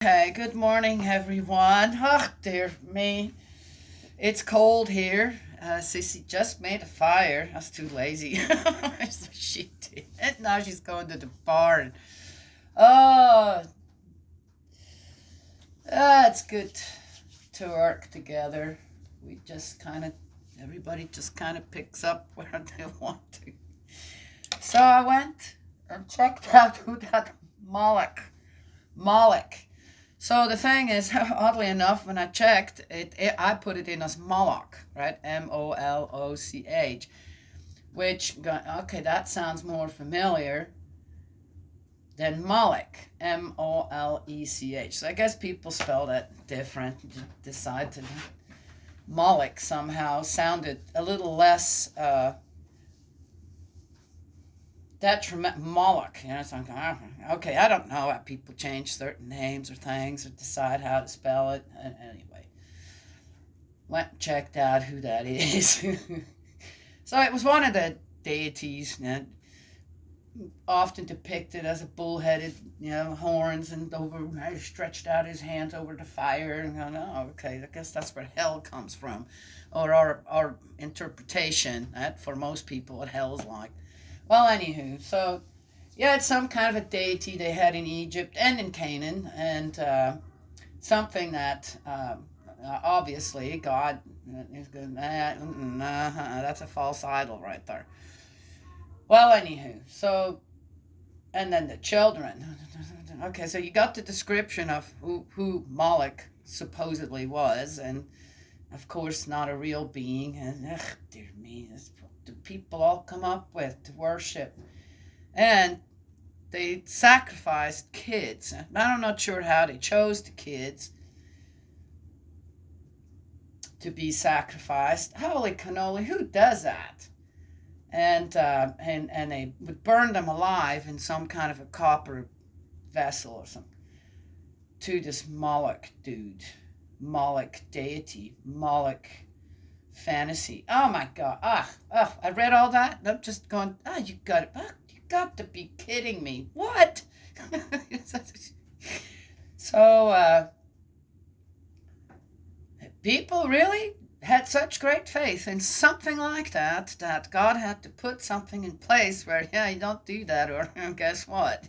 Okay, good morning, everyone. Oh, dear me. It's cold here. Sissy just made a fire. I was too lazy. So she did. And now she's going to the barn. Oh, it's good to work together. We just kind of, everybody just kind of picks up where they want to. So I went and checked out who that Moloch. So the thing is, oddly enough, when I checked I put it in as Moloch, right? Moloch, which okay, that sounds more familiar than Moloch, Molech. So I guess people spell that different. Decide to Moloch somehow sounded a little less detriment. Moloch, so I'm going, okay, I don't know how people change certain names or things or decide how to spell it. Anyway, went and checked out who that is. So it was one of the deities, often depicted as a bull-headed, horns and over stretched out his hands over the fire. And going, oh, okay, I guess that's where hell comes from, or our interpretation that for most people what hell's like. Well, anywho, so yeah, it's some kind of a deity they had in Egypt and in Canaan, and something that obviously God is good. That's a false idol right there. Well, anywho, so and then the children. Okay, so you got the description of who Moloch supposedly was, and of course not a real being. And dear me, that's what the people all come up with to worship, and they sacrificed kids. I'm not sure how they chose the kids to be sacrificed. Holy cannoli, who does that? And they would burn them alive in some kind of a copper vessel or something to this Moloch dude, Moloch deity, Moloch fantasy. Oh my God! I read all that. And I'm just going. You got to be kidding me! What? So people really had such great faith in something like that God had to put something in place where, yeah, you don't do that, or guess what?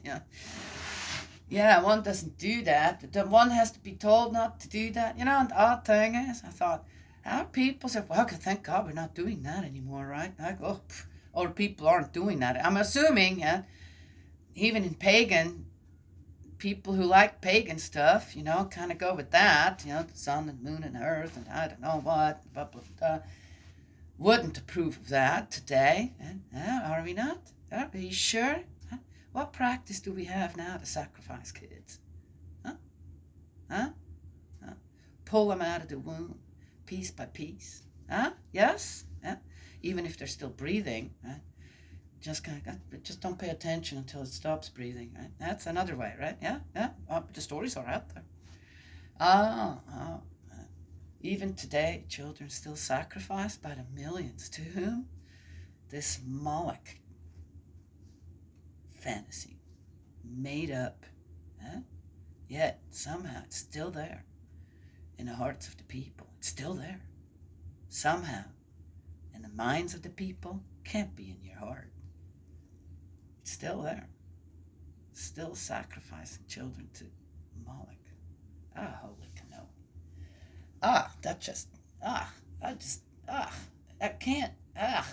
Yeah, one doesn't do that. The one has to be told not to do that. And the odd thing is, I thought, how people say, well, thank God we're not doing that anymore, right? Like, oh, or people aren't doing that. I'm assuming, yeah, even in pagan people who like pagan stuff, kind of go with that, the sun and moon and earth and I don't know what, blah, blah, blah, wouldn't approve of that today. Are we not? Are we sure? What practice do we have now to sacrifice kids? Huh? Huh? Huh? Pull them out of the womb, piece by piece. Huh? Yes? Even if they're still breathing, right? Just don't pay attention until it stops breathing, right? That's another way, right? Yeah. The stories are out there. Oh. Even today, children still sacrificed by the millions. To whom? This Moloch fantasy, made up, yet somehow it's still there in the hearts of the people. It's still there. Somehow, in the minds of the people, can't be in your heart. It's still there. Still sacrificing children to Moloch. Holy canoe. That just, I just, I can't, uh.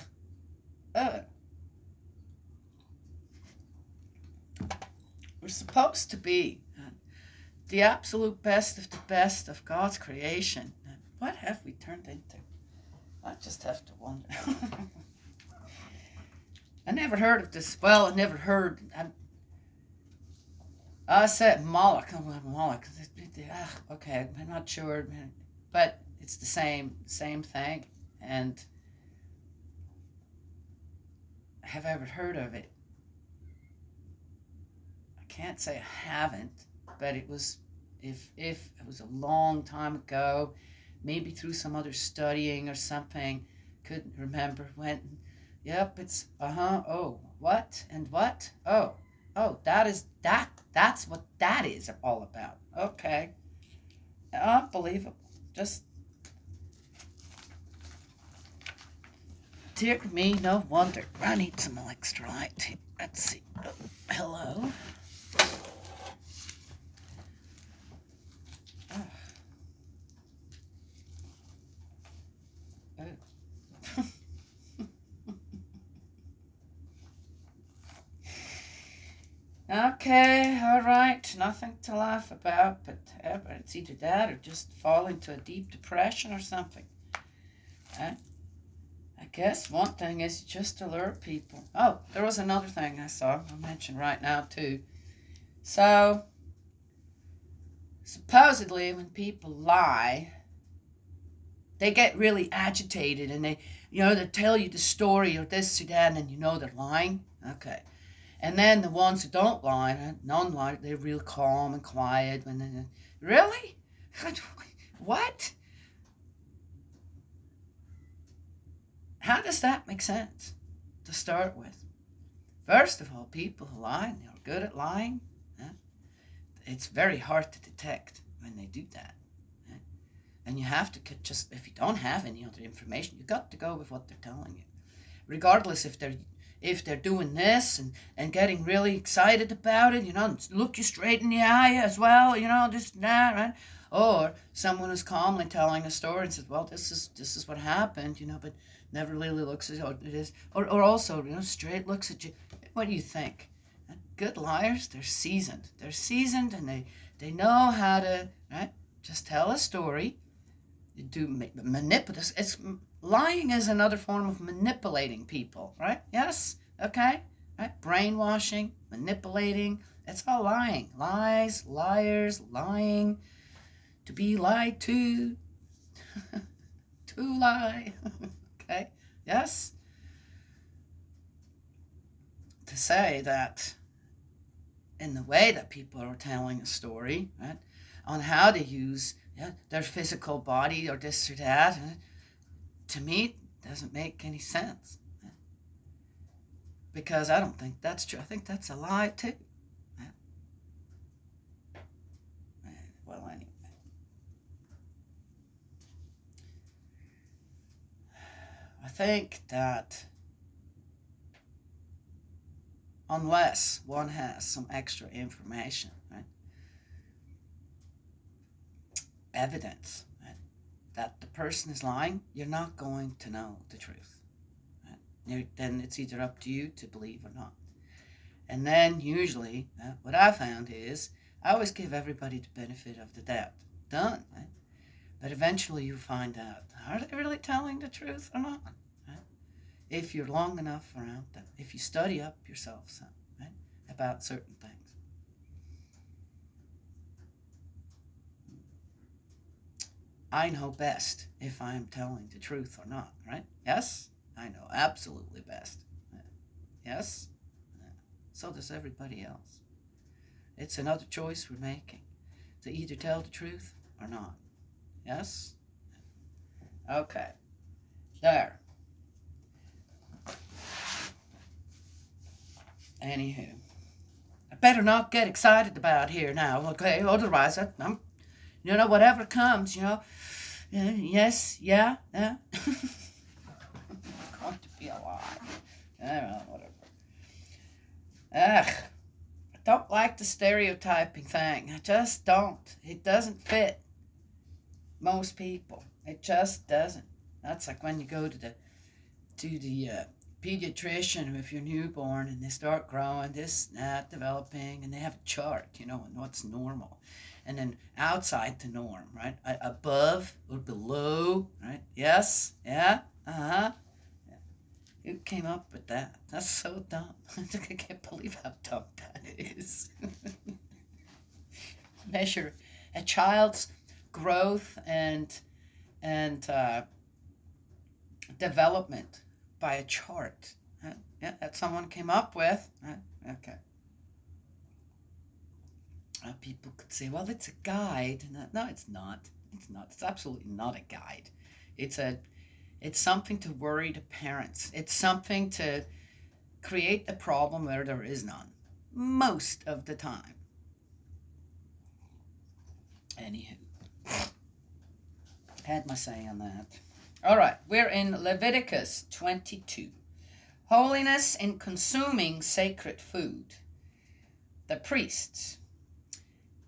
We're supposed to be the absolute best of the best of God's creation. What have we turned into? I just have to wonder. I never heard of this. Well, I never heard. I said Moloch. Moloch. Okay, I'm not sure, but it's the same thing. And have I ever heard of it? I can't say I haven't, but it was if it was a long time ago, maybe through some other studying or something. Couldn't remember when. Yep, it's oh, what and what? Oh, that is That's what that is all about. Okay. Unbelievable. Just, dear me, no wonder. I need some electrolyte. Let's see. Oh, hello. Oh. Oh. Okay, all right. Nothing to laugh about, but it's either that or just fall into a deep depression or something. I guess one thing is just alert people. Oh, there was another thing I saw. I'll mention right now, too. So, supposedly, when people lie, they get really agitated and they tell you the story or this or that, and they're lying. Okay. And then the ones who don't lie, non-lie, they're real calm and quiet. Really? What? How does that make sense to start with? First of all, people who lie, and they're good at lying, it's very hard to detect when they do that. And you have to just, if you don't have any other information, you got to go with what they're telling you. Regardless if they're doing this and getting really excited about it, look you straight in the eye as well, this and that, right? Or someone who's calmly telling a story and says, well, this is what happened, but never really looks at what it is. Or also, straight looks at you. What do you think? Good liars, they're seasoned. They're seasoned and they know how to, right? Just tell a story. Do manipulate. Lying is another form of manipulating people, right? Yes? Okay? Right? Brainwashing, manipulating. It's all lying. Lies, liars, lying. To be lied to. To lie. Okay? Yes? To say that in the way that people are telling a story, right? On how to use their physical body or this or that, to me, it doesn't make any sense. Because I don't think that's true. I think that's a lie, too. Well, anyway. I think that unless one has some extra information, right? Evidence, right? That the person is lying, you're not going to know the truth. Right? Then it's either up to you to believe or not. And then usually, what I found is, I always give everybody the benefit of the doubt. Done, right? But eventually you find out, are they really telling the truth or not? Right? If you're long enough around them, if you study up yourself some, right, about certain things. I know best if I'm telling the truth or not, right? Yes? I know absolutely best. Yes? So does everybody else. It's another choice we're making, to either tell the truth or not. Yes? Okay. There. Anywho. I better not get excited about here now, okay? Otherwise, I'm whatever comes, yes, yeah. It's going to be a lie. I don't know, whatever. Ugh. I don't like the stereotyping thing. I just don't. It doesn't fit most people. It just doesn't. That's like when you go to the pediatrician with your newborn and they start growing, this, that, developing, and they have a chart, and what's normal. And then outside the norm, right? Above or below, right? Yes, yeah, uh-huh. Yeah. Who came up with that? That's so dumb. I can't believe how dumb that is. Measure a child's growth and development by a chart. Yeah, that someone came up with. Okay. People could say, well, it's a guide. No, it's not. It's not. It's absolutely not a guide. It's something to worry the parents. It's something to create a problem where there is none. Most of the time. Anywho, had my say on that. All right, we're in Leviticus 22. Holiness in consuming sacred food. The priests.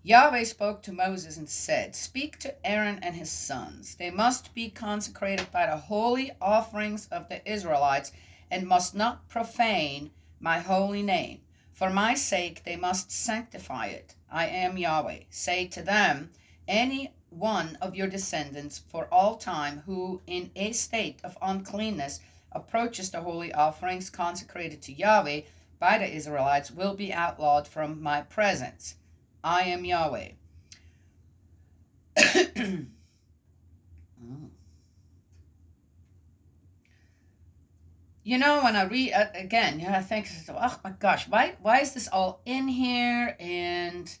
Yahweh spoke to Moses and said, "Speak to Aaron and his sons. They must be consecrated by the holy offerings of the Israelites and must not profane my holy name. For my sake they must sanctify it. I am Yahweh. Say to them, any one of your descendants for all time who in a state of uncleanness approaches the holy offerings consecrated to Yahweh by the Israelites will be outlawed from my presence. I am Yahweh." You know, when I read again, I think, oh my gosh, why is this all in here? And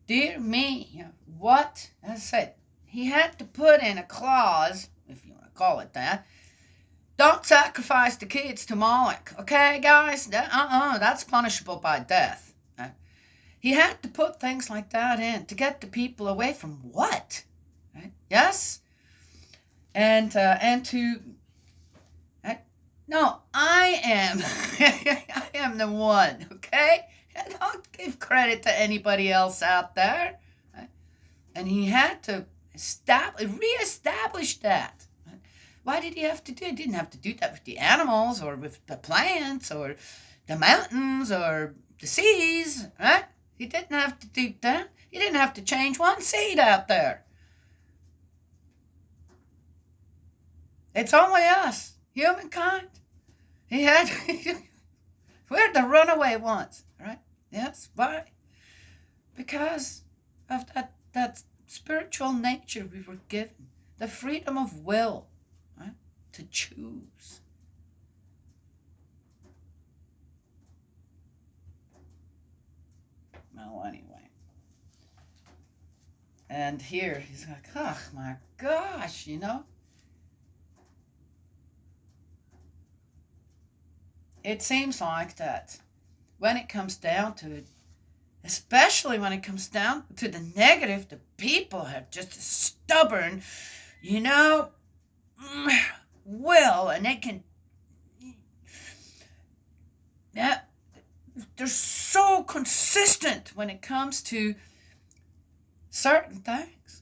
dear me, what? As I said, he had to put in a clause, if you want to call it that. Don't sacrifice the kids to Moloch, okay, guys? That's punishable by death. He had to put things like that in to get the people away from what? Right? Yes? And to... No, I am. I am the one, okay? Don't give credit to anybody else out there. Right? And he had to reestablish that. Right? Why did he have to do it? He didn't have to do that with the animals or with the plants or the mountains or the seas, right? He didn't have to do that. He didn't have to change one seed out there. It's only us, humankind. We're the runaway ones, right? Yes, why? Because of that spiritual nature we were given, the freedom of will, right? To choose. Well, anyway. And here he's like, oh my gosh, It seems like that when it comes down to it, especially when it comes down to the negative, the people are just stubborn, will, and they can, they're so consistent when it comes to certain things.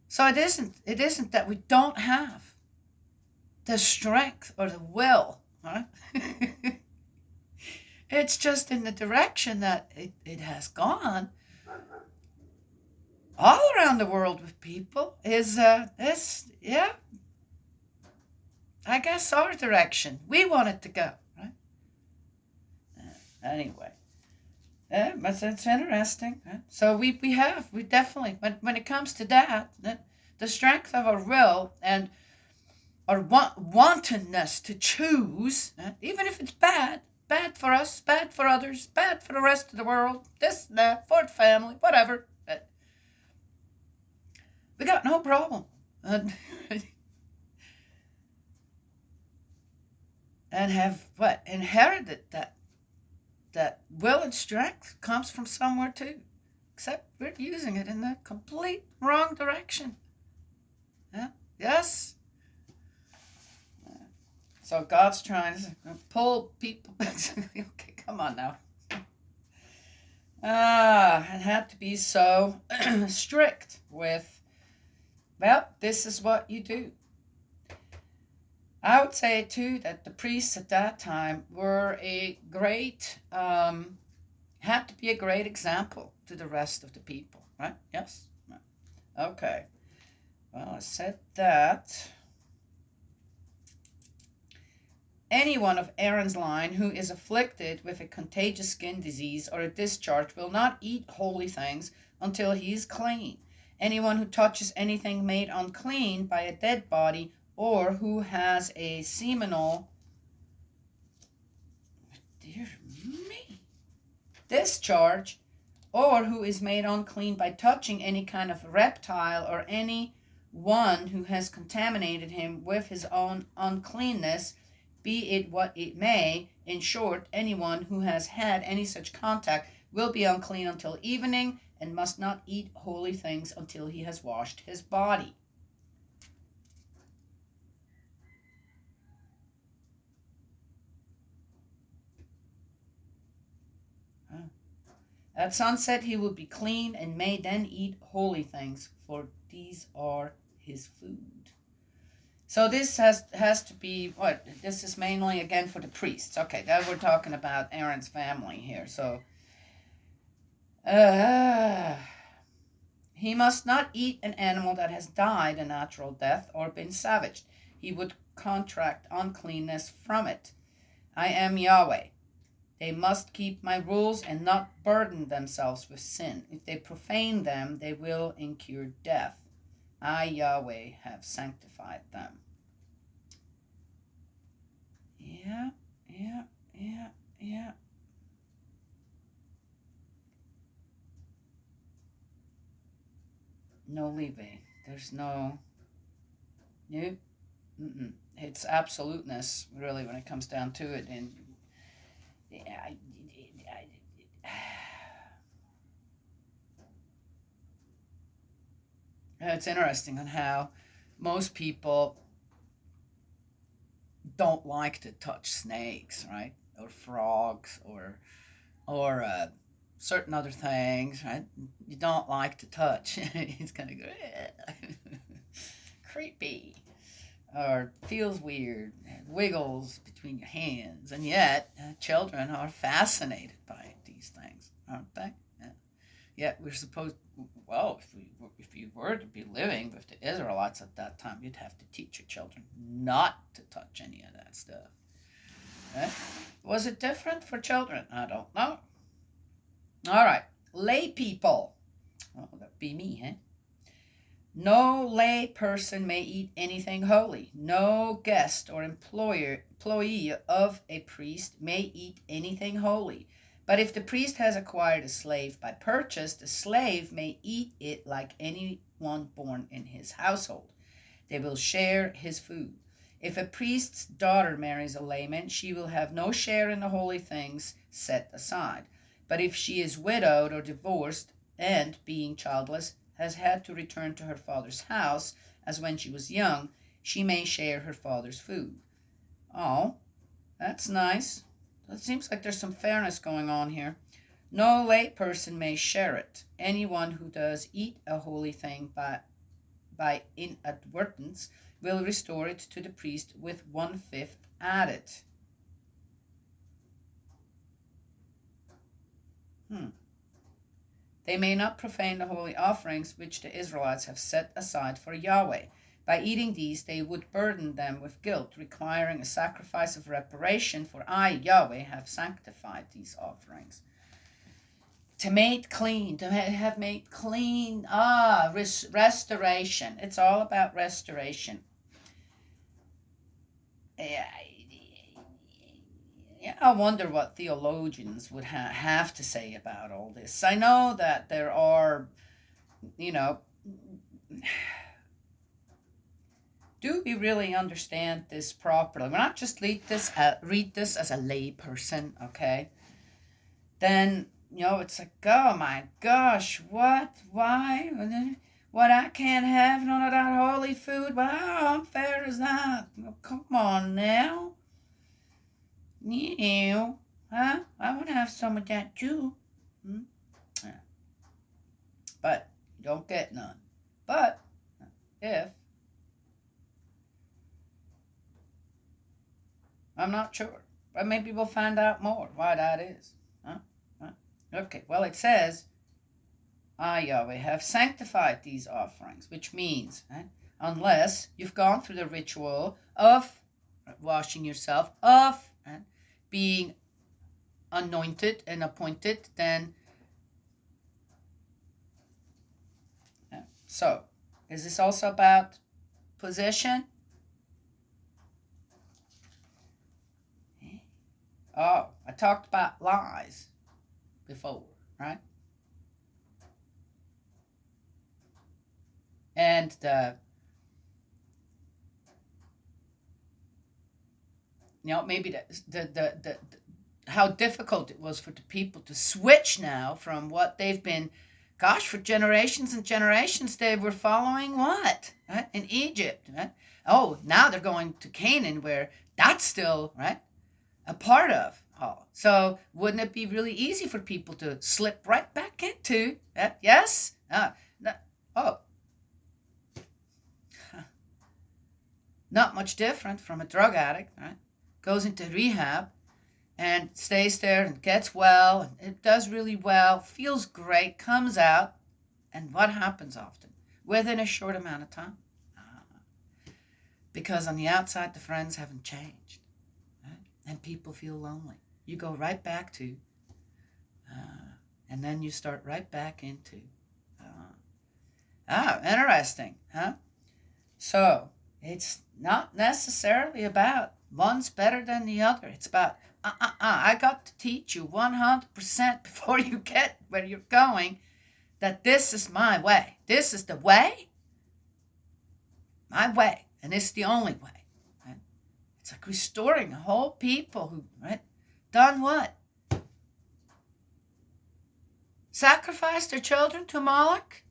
So it isn't that we don't have the strength or the will, right? It's just in the direction that it has gone all around the world with people is I guess our direction. We want it to go, right? Anyway, but it's interesting. Right? So we definitely, when it comes to that, the strength of our will and our wantonness to choose, even if it's bad for us, bad for others, bad for the rest of the world, this, that, for the family, whatever. We got no problem. And have inherited that will and strength comes from somewhere too. Except we're using it in the complete wrong direction. Yeah? Yes? So God's trying to pull people back. Okay, come on now. It had to be so strict with, well, this is what you do. I would say, too, that the priests at that time were a great, had to be a great example to the rest of the people, right? Yes? Okay. Well, I said that. Anyone of Aaron's line who is afflicted with a contagious skin disease or a discharge will not eat holy things until he is clean. Anyone who touches anything made unclean by a dead body or who has a seminal, dear me, discharge, or who is made unclean by touching any kind of reptile or any one who has contaminated him with his own uncleanness, be it what it may. In short, anyone who has had any such contact will be unclean until evening, and must not eat holy things until he has washed his body. At sunset he will be clean and may then eat holy things, for these are his food. So this has to be what? This is mainly again for the priests. Okay, that we're talking about Aaron's family here. So he must not eat an animal that has died a natural death or been savaged. He would contract uncleanness from it. I am Yahweh. They must keep my rules and not burden themselves with sin. If they profane them, they will incur death. I, Yahweh, have sanctified them. Yeah. No leeway. There's no. Nope. It's absoluteness, really, when it comes down to it. And it's interesting on how most people don't like to touch snakes, right? Or frogs, or certain other things, right? You don't like to touch. It's kind of go, creepy, or feels weird, wiggles between your hands, and yet children are fascinated by these things, aren't they? Yet we're supposed, well, if you were to be living with the Israelites at that time, you'd have to teach your children not to touch any of that stuff. Right? Was it different for children? I don't know. All right, lay people. Oh, that'd be me, eh? No lay person may eat anything holy. No guest or employee of a priest may eat anything holy. But if the priest has acquired a slave by purchase, the slave may eat it like anyone born in his household. They will share his food. If a priest's daughter marries a layman, she will have no share in the holy things set aside. But if she is widowed or divorced and, being childless, has had to return to her father's house, as when she was young, she may share her father's food. Oh, that's nice. It seems like there's some fairness going on here. No lay person may share it. Anyone who does eat a holy thing by inadvertence will restore it to the priest with 1/5 added. They may not profane the holy offerings which the Israelites have set aside for Yahweh. By eating these, they would burden them with guilt, requiring a sacrifice of reparation, for I, Yahweh, have sanctified these offerings. To make clean, to have made clean, restoration. It's all about restoration. I wonder what theologians would have to say about all this. I know that there are, do we really understand this properly? We're not just read this as a lay person, okay? Then, it's like, oh my gosh, what? Why? What, I can't have none of that holy food? Well, how unfair is that? Come on now. Huh? I want to have some of that too. Yeah. But you don't get none. But if, I'm not sure, but maybe we'll find out more why that is. Huh? Okay, well, it says, I, Yahweh, have sanctified these offerings, which means, unless you've gone through the ritual of washing yourself, of being anointed and appointed, then. So, is this also about position? Oh, I talked about lies before, right? And maybe the how difficult it was for the people to switch now from what they've been gosh, for generations and generations, they were following what? Right? In Egypt, right? Oh, now they're going to Canaan, where that's still, right, a part of. Oh, so wouldn't it be really easy for people to slip right back into that? Yes? No, oh, not much different from a drug addict, right? Goes into rehab and stays there and gets well, and it does really well, feels great, comes out, and what happens often? Within a short amount of time. Because on the outside, the friends haven't changed, right? And people feel lonely. You go right back to, and then you start right back into. Interesting, huh? So it's not necessarily about one's better than the other. It's about, I got to teach you 100% before you get where you're going that this is my way. This is the way, my way, and it's the only way. Right? It's like restoring a whole people who, right, done what? Sacrificed their children to Moloch?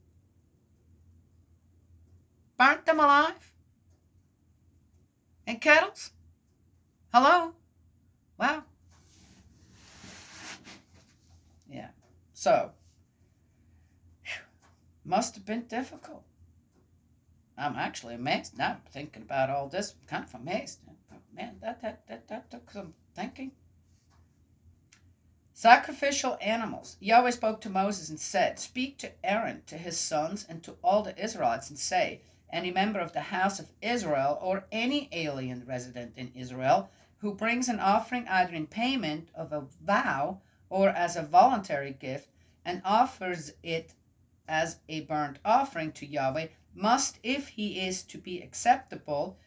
Burnt them alive? In kettles? Hello? Wow. Yeah. So, must have been difficult. I'm actually amazed now. Thinking about all this, I'm kind of amazed. Man, that took some thinking. Sacrificial animals. Yahweh spoke to Moses and said, "Speak to Aaron, to his sons, and to all the Israelites, and say, any member of the house of Israel or any alien resident in Israel who brings an offering either in payment of a vow or as a voluntary gift and offers it as a burnt offering to Yahweh must, if he is to be acceptable,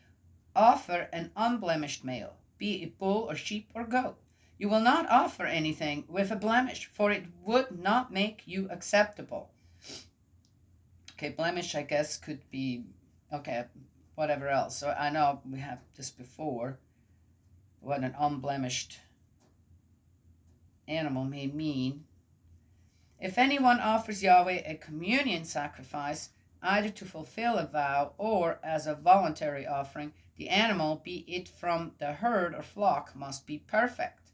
offer an unblemished male, be it bull or sheep or goat. You will not offer anything with a blemish, for it would not make you acceptable." Okay, blemish, I guess, could be, okay, whatever else. So I know we have this before, what an unblemished animal may mean. If anyone offers Yahweh a communion sacrifice, either to fulfill a vow or as a voluntary offering, the animal, be it from the herd or flock, must be perfect.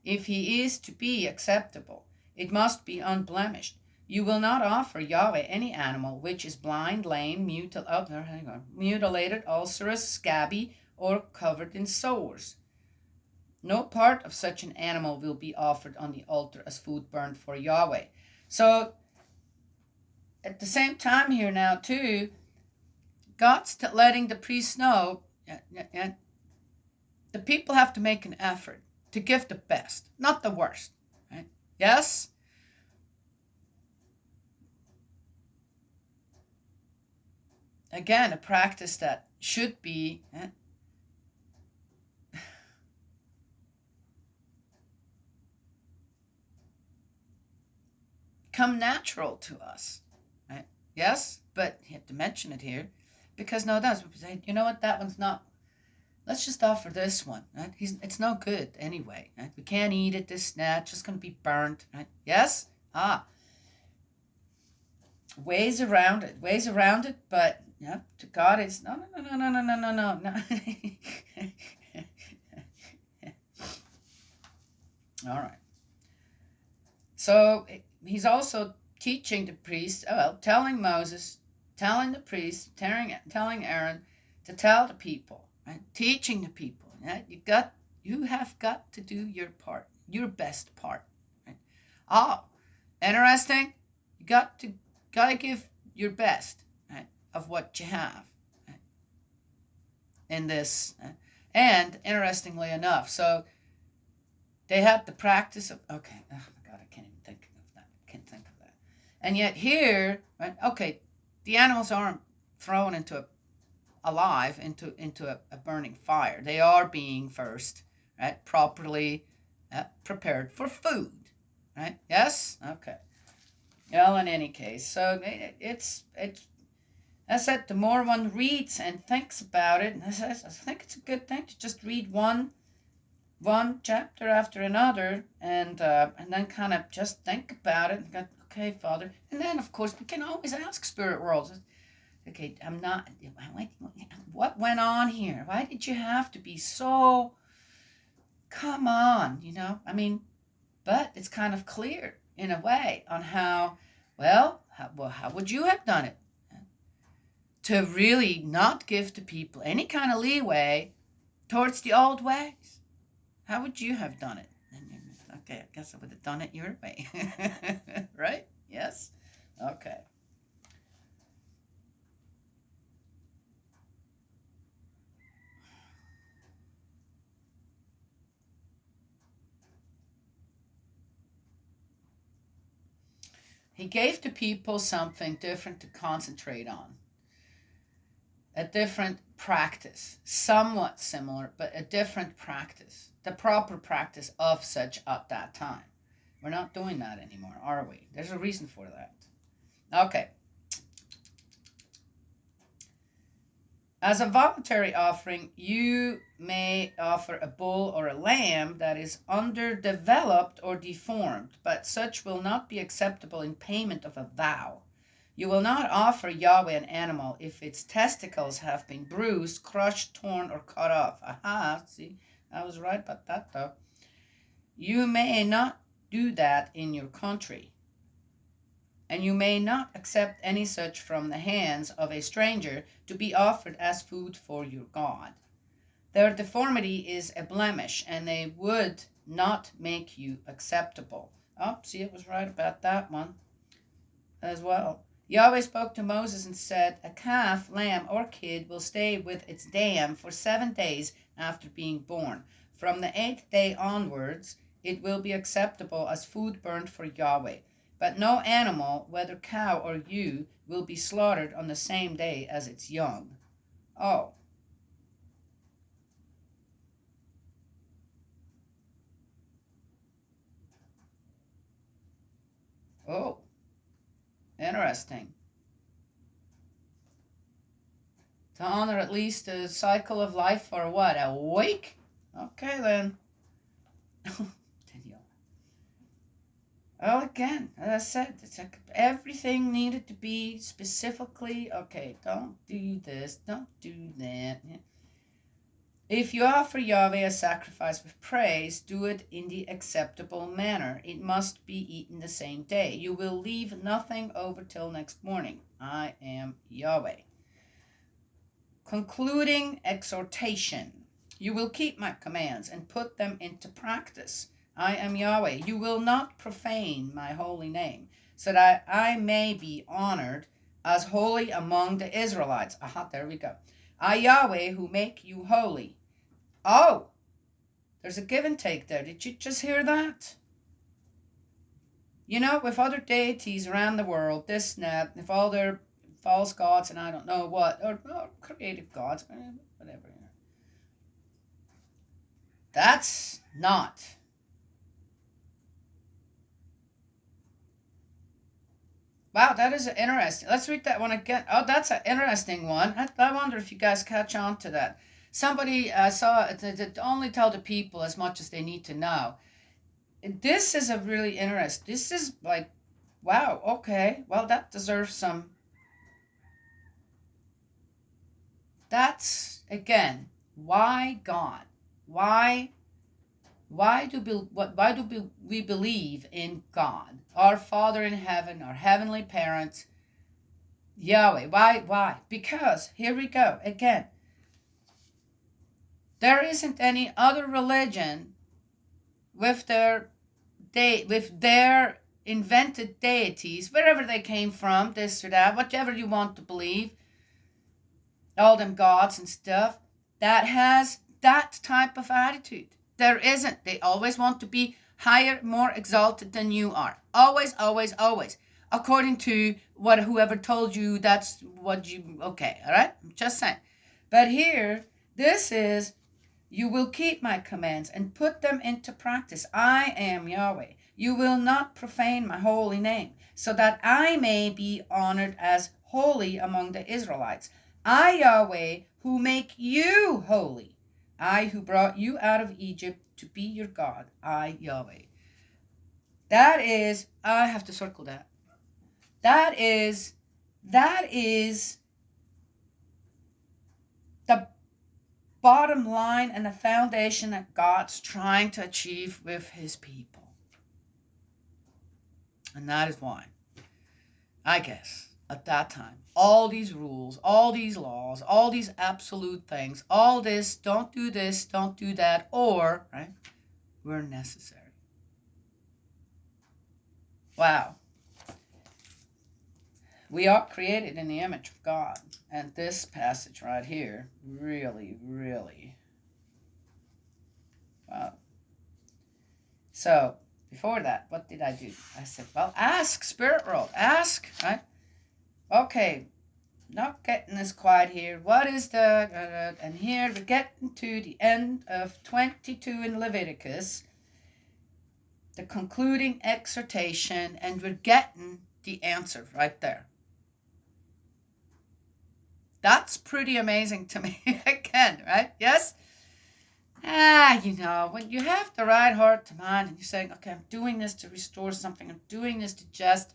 If he is to be acceptable, it must be unblemished. You will not offer Yahweh any animal which is blind, lame, mutilated, ulcerous, scabby, or covered in sores. No part of such an animal will be offered on the altar as food burned for Yahweh. So, at the same time here now, too, God's letting the priests know the people have to make an effort to give the best, not the worst. Right? Yes? Again, a practice that should be come natural to us. Right? Yes? But you have to mention it here because no, that's what we say, you know what, that one's not. Let's just offer this one. Right? It's no good anyway. Right? We can't eat it. This snatch just going to be burnt. Right? Yes? Ways around it. But yeah, to God, it's no. All right. So he's also teaching the priests, telling Moses, telling the priests, telling Aaron to tell the people, right? Teaching the people. Right? You have got to do your part, your best part. Right? Oh, interesting. You gotta give your best, right, of what you have, right, in this. And interestingly enough, so they had the practice of, okay, oh my God, I can't even think of that. Can't think of that. And yet here, right, okay, the animals aren't thrown alive into a burning fire. They are being first, right, properly prepared for food, right? Yes? Okay. Well, in any case, so it's as I said, the more one reads and thinks about it, and I think it's a good thing to just read one chapter after another, and then kind of just think about it. And go, Okay, Father. And then, of course, we can always ask spirit worlds. Okay, I'm not. What went on here? Why did you have to be so? Come on, I mean, but it's kind of clear in a way on how. How would you have done it? To really not give the people any kind of leeway towards the old ways. How would you have done it? Okay, I guess I would have done it your way. Right? Yes? Okay. He gave the people something different to concentrate on. A different practice, somewhat similar, but a different practice, the proper practice of such at that time. We're not doing that anymore, are we? There's a reason for that. Okay. As a voluntary offering, you may offer a bull or a lamb that is underdeveloped or deformed, but such will not be acceptable in payment of a vow. You will not offer Yahweh an animal if its testicles have been bruised, crushed, torn, or cut off. Aha, see, I was right about that though. You may not do that in your country, and you may not accept any such from the hands of a stranger to be offered as food for your God. Their deformity is a blemish, and they would not make you acceptable. Oh, see, it was right about that one as well. Yahweh spoke to Moses and said, a calf, lamb, or kid will stay with its dam for 7 days after being born. From the 8th day onwards, it will be acceptable as food burned for Yahweh. But no animal, whether cow or ewe, will be slaughtered on the same day as its young. Oh. Oh. Interesting. To honor at least the cycle of life for what? A week? Okay then. Well, again, as I said, it's like everything needed to be specifically, okay, don't do this, don't do that. If you offer Yahweh a sacrifice with praise, do it in the acceptable manner. It must be eaten the same day. You will leave nothing over till next morning. I am Yahweh. Concluding exhortation. You will keep my commands and put them into practice. I am Yahweh. You will not profane my holy name, so that I may be honored as holy among the Israelites. Aha, there we go. I, Yahweh, who make you holy. Oh, there's a give and take there. Did you just hear that? With other deities around the world, this and that, if all their false gods and I don't know what, or created gods, whatever. That's not. Wow, that is interesting. Let's read that one again. Oh, that's an interesting one. I wonder if you guys catch on to that. Somebody saw to only tell the people as much as they need to know. This is a really interesting. This is like, wow, okay. Well, that deserves some. That's, again, why God? Why we believe in God, our Father in heaven, our heavenly parents, Yahweh? Why? Because here we go again. There isn't any other religion with their invented deities, wherever they came from, this or that, whatever you want to believe, all them gods and stuff, that has that type of attitude. There isn't. They always want to be higher, more exalted than you are. Always, always, always. According to whoever told you that's what you, okay, all right? I'm just saying. But here, this is, you will keep my commands and put them into practice. I am Yahweh. You will not profane my holy name, so that I may be honored as holy among the Israelites. I, Yahweh, who make you holy. I who brought you out of Egypt to be your God. I, Yahweh. That is, I have to circle that. That is the bottom line and the foundation that God's trying to achieve with his people. And that is why, I guess, at that time, all these rules, all these laws, all these absolute things, all this, don't do that, or, right, were necessary. Wow. We are created in the image of God. And this passage right here really, really, wow. So, before that, what did I do? I said, well, ask, Spirit World, ask, right? Okay, not getting this quiet here. What is the, and here we're getting to the end of 22 in Leviticus, the concluding exhortation, and we're getting the answer right there. That's pretty amazing to me, again, right? Yes? When you have the right heart to mind and you're saying, okay, I'm doing this to restore something, I'm doing this to just,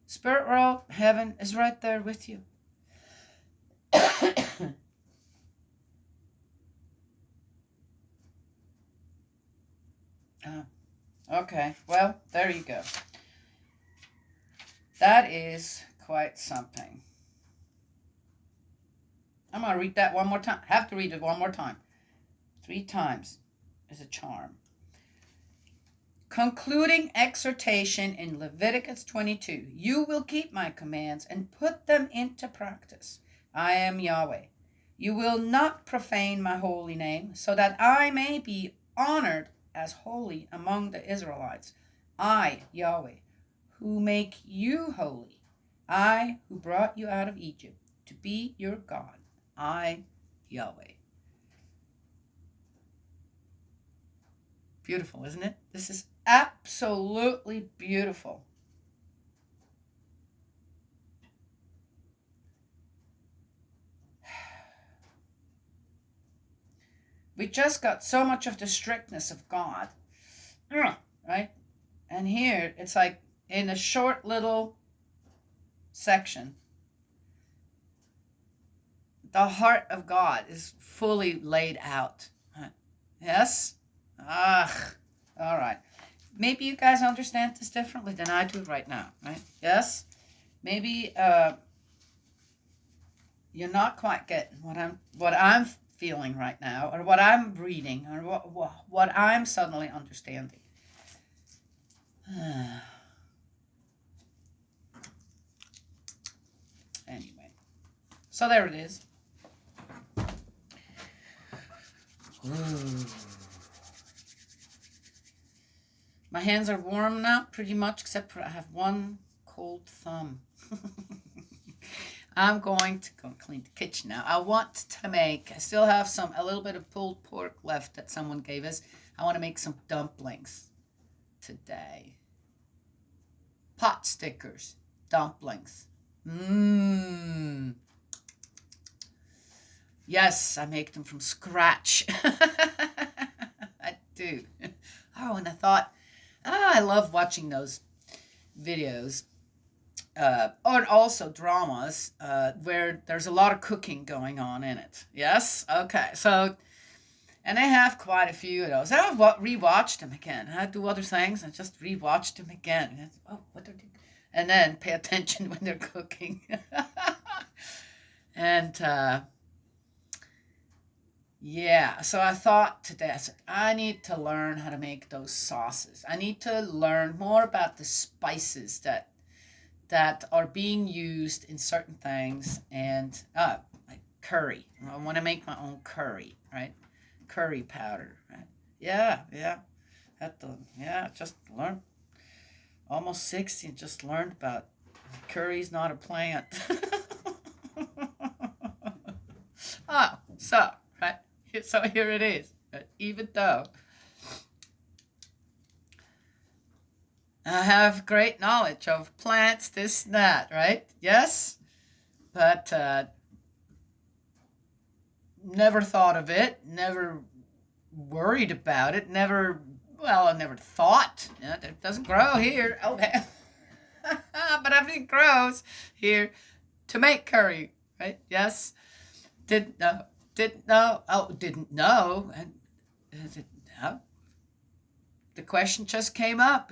Spirit world, heaven is right there with you. Okay, well, there you go. That is quite something. I'm going to read that one more time. I have to read it one more time. 3 times is a charm. Concluding exhortation in Leviticus 22. You will keep my commands and put them into practice. I am Yahweh. You will not profane my holy name, so that I may be honored as holy among the Israelites. I, Yahweh, who make you holy. I, who brought you out of Egypt to be your God. I, Yahweh. Beautiful, isn't it? This is absolutely beautiful. We just got so much of the strictness of God, right? And here, it's like in a short little section, the heart of God is fully laid out. Yes? All right. Maybe you guys understand this differently than I do right now, right? Yes? Maybe you're not quite getting what I'm feeling right now, or what I'm reading, or what I'm suddenly understanding. Anyway, so there it is. Ooh. My hands are warm now, pretty much, except for I have one cold thumb. I'm going to go clean the kitchen now. I still have a little bit of pulled pork left that someone gave us. I want to make some dumplings today. Pot stickers, dumplings. Yes, I make them from scratch. I do. Oh, and I thought, I love watching those videos. Or also dramas where there's a lot of cooking going on in it. Yes? Okay. So, and I have quite a few of those. I've rewatched them again. I do other things and just rewatched them again. Oh, what they're doing. And then pay attention when they're cooking. And, yeah, so I thought today, I said, I need to learn how to make those sauces. I need to learn more about the spices that are being used in certain things, and like curry. I want to make my own curry, right? Curry powder, right? Yeah. Just learned. Almost 60, just learned about curry's not a plant. So, right? So here it is. Even though I have great knowledge of plants, this, that, right? Yes? But never thought of it, never worried about it, never Well, I never thought. It doesn't grow here. Oh, but everything grows here to make curry, right? Yes. Didn't know. Didn't know. Oh, didn't know. And the question just came up.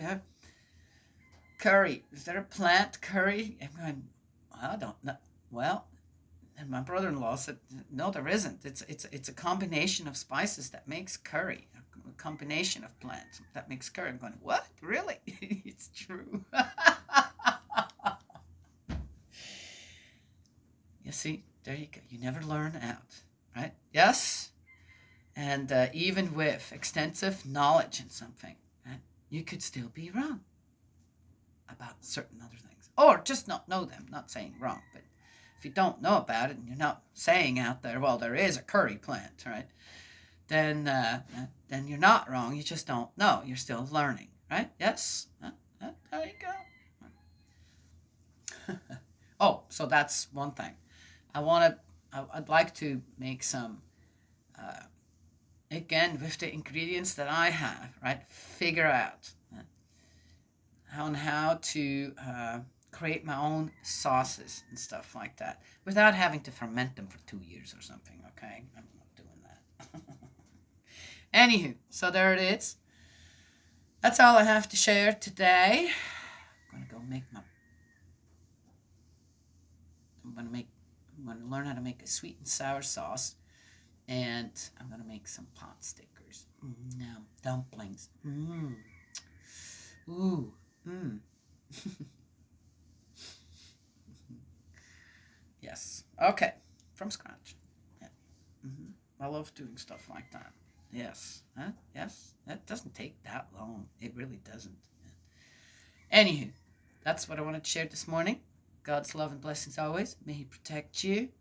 Curry. Is there a plant curry? I'm going, I don't know. Well, and my brother-in-law said, no, there isn't. It's a combination of spices that makes curry. A combination of plants that makes curry. I'm going, what? Really? It's true. You see, there you go. You never learn out, right? Yes? And even with extensive knowledge in something, right, you could still be wrong about certain other things. Or just not know them, not saying wrong. But if you don't know about it and you're not saying out there, well, there is a curry plant, right? Then you're not wrong. You just don't know. You're still learning, right? Yes? There you go. Oh, so that's one thing. I'd like to make some, again, with the ingredients that I have, right? Figure out how to create my own sauces and stuff like that without having to ferment them for 2 years or something, okay? I'm not doing that. Anywho, so there it is. That's all I have to share today. I'm gonna learn how to make a sweet and sour sauce, and I'm gonna make some pot stickers. Now dumplings. Ooh. Yes. Okay. From scratch. Yeah. I love doing stuff like that. Yes. Huh? Yes. That doesn't take that long. It really doesn't. Anywho, that's what I wanted to share this morning. God's love and blessings always. May He protect you.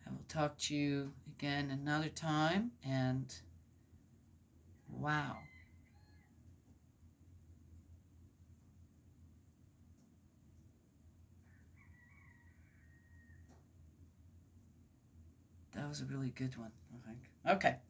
I will talk to you again another time. And wow. That was a really good one, I think. Okay.